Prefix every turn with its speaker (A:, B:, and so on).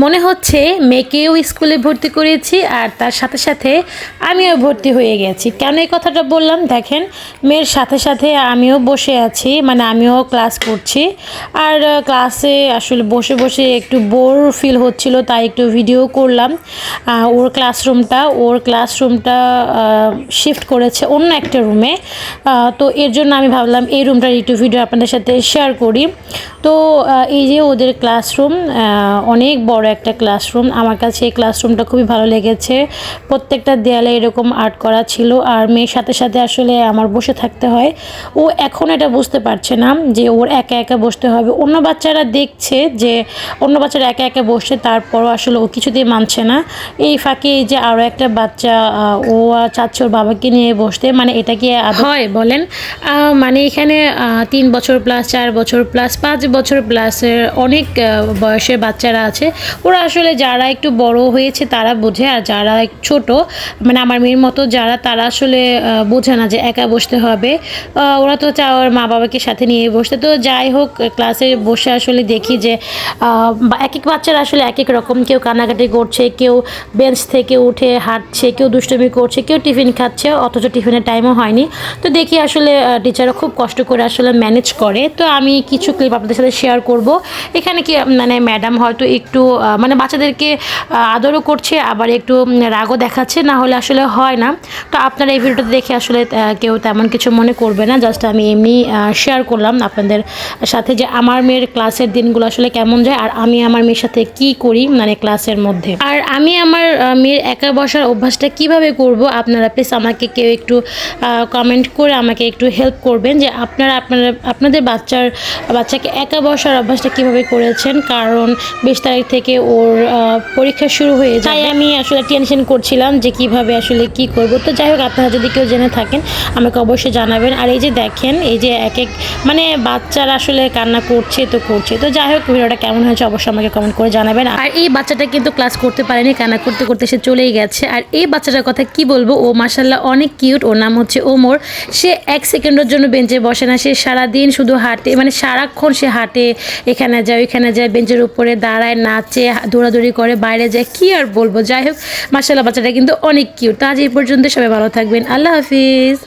A: মনে হচ্ছে মেয়েকেও স্কুলে ভর্তি করেছি আর তার সাথে সাথে আমিও ভর্তি হয়ে গেছি। কেন এই কথাটা বললাম দেখেন, মেয়ের সাথে সাথে আমিও বসে আছি, মানে আমিও ক্লাস করছি। আর ক্লাসে আসলে বসে বসে একটু বোর ফিল হচ্ছিল, তাই একটু ভিডিও করলাম। ওর ক্লাসরুমটা শিফট করেছে অন্য একটা রুমে, তো এর জন্য আমি ভাবলাম এই রুমটার একটু ভিডিও আপনাদের সাথে শেয়ার করি। তো এই যে ওদের ক্লাসরুম, অনেক বড় একটা ক্লাসরুম। আমার কাছে এই ক্লাসরুমটা খুবই ভালো লেগেছে। প্রত্যেকটা দেয়ালে এরকম আর্ট করা ছিল। আর মেয়ের সাথে সাথে আসলে আমার বসে থাকতে হয়। ও এখন এটা বুঝতে পারছে না যে ওর একা একা বসতে হবে। অন্য বাচ্চারা দেখছে যে অন্য বাচ্চারা একা একা বসছে, তারপরও আসলে ও কিছুতেই মানছে না। এই ফাঁকে এই যে আরও একটা বাচ্চা, ও চাচ্ছে ওর বাবাকে নিয়ে বসতে। মানে এটা কি হয় বলেন? মানে এখানে 3 বছর প্লাস, 4 বছর প্লাস, 5 বছর প্লাসের অনেক বয়সের বাচ্চারা আছে। ওরা আসলে যারা একটু বড় হয়েছে তারা বোঝে, আর যারা ছোট মানে আমার মেয়ের মতো যারা, তারা আসলে বোঝে না যে একা বসতে হবে। ওরা তো চায় ওর মা বাবাকে সাথে নিয়ে বসতে। তো যাই হোক, ক্লাসে বসে আসলে দেখি যে এক এক বাচ্চারা আসলে এক এক রকম। কেউ কান্নাকাটি করছে, কেউ বেঞ্চ থেকে উঠে হাঁটছে, কেউ দুষ্টুমি করছে, কেউ টিফিন খাচ্ছে, অথচ টিফিনের টাইমও হয়নি। তো দেখি আসলে টিচাররা খুব কষ্ট করে আসলে ম্যানেজ করে। তো আমি কিছু ক্লিপ আপনাদের সাথে শেয়ার করব। এখানে কি মানে ম্যাডাম হয়তো একটু মানে বাচ্চাদেরকে আদরও করছে, আবার একটু রাগও দেখাচ্ছে, না হলে আসলে হয় না। তো আপনারা এই ভিডিওটা দেখে আসলে কেউ তেমন কিছু মনে করবে না, জাস্ট আমি এমনি শেয়ার করলাম আপনাদের সাথে যে আমার মেয়ের ক্লাসের দিনগুলো আসলে কেমন যায়, আর আমি আমার মেয়ের সাথে কি করি মানে ক্লাসের মধ্যে। আর আমি আমার মেয়ের একা বসার অভ্যাসটা কিভাবে করব, আপনারা প্লিজ আমাকে কেউ একটু কমেন্ট করে আমাকে একটু হেল্প করবেন যে আপনাদের বাচ্চাকে একা বসার অভ্যাসটা কীভাবে করেছেন। কারণ 20 তারিখ থেকে ওর পরীক্ষা শুরু হয়ে যায়, তাই আমি আসলে টেনশন করছিলাম যে কিভাবে আসলে কি করব। তো যাই হোক, আপনারা যদি কেউ জেনে থাকেন আমাকে অবশ্যই জানাবেন। আর এই যে দেখেন, এই যে এক এক মানে বাচ্চারা আসলে কান্না করছে। তো যাই হোক, ভিডিওটা কেমন হয়েছে অবশ্যই আমাকে কমেন্ট করে জানাবেন। আর এই বাচ্চাটা কিন্তু ক্লাস করতে পারেনি, কান্না করতে করতে সে চলেই গেছে। আর এই বাচ্চাটার কথা কি বলবো, ও মাশাআল্লাহ অনেক কিউট। ওর নাম হচ্ছে ওমর। সে 1 সেকেন্ডের জন্য বেঞ্চে বসে না, সে সারাদিন শুধু হাঁটে, মানে সারাক্ষণ সে হাঁটে, এখানে যায় ওইখানে যায়, বেঞ্চের উপরে দাঁড়ায়, নাচে, দৌড়াদৌড়ি করে, বাইরে যায়। কি আর বলবো, যাই হোক মাশাআল্লাহ বাচ্চাটা কিন্তু অনেক কিউট। তো আজ এই পর্যন্ত, সবাই ভালো থাকবেন, আল্লাহ হাফিজ।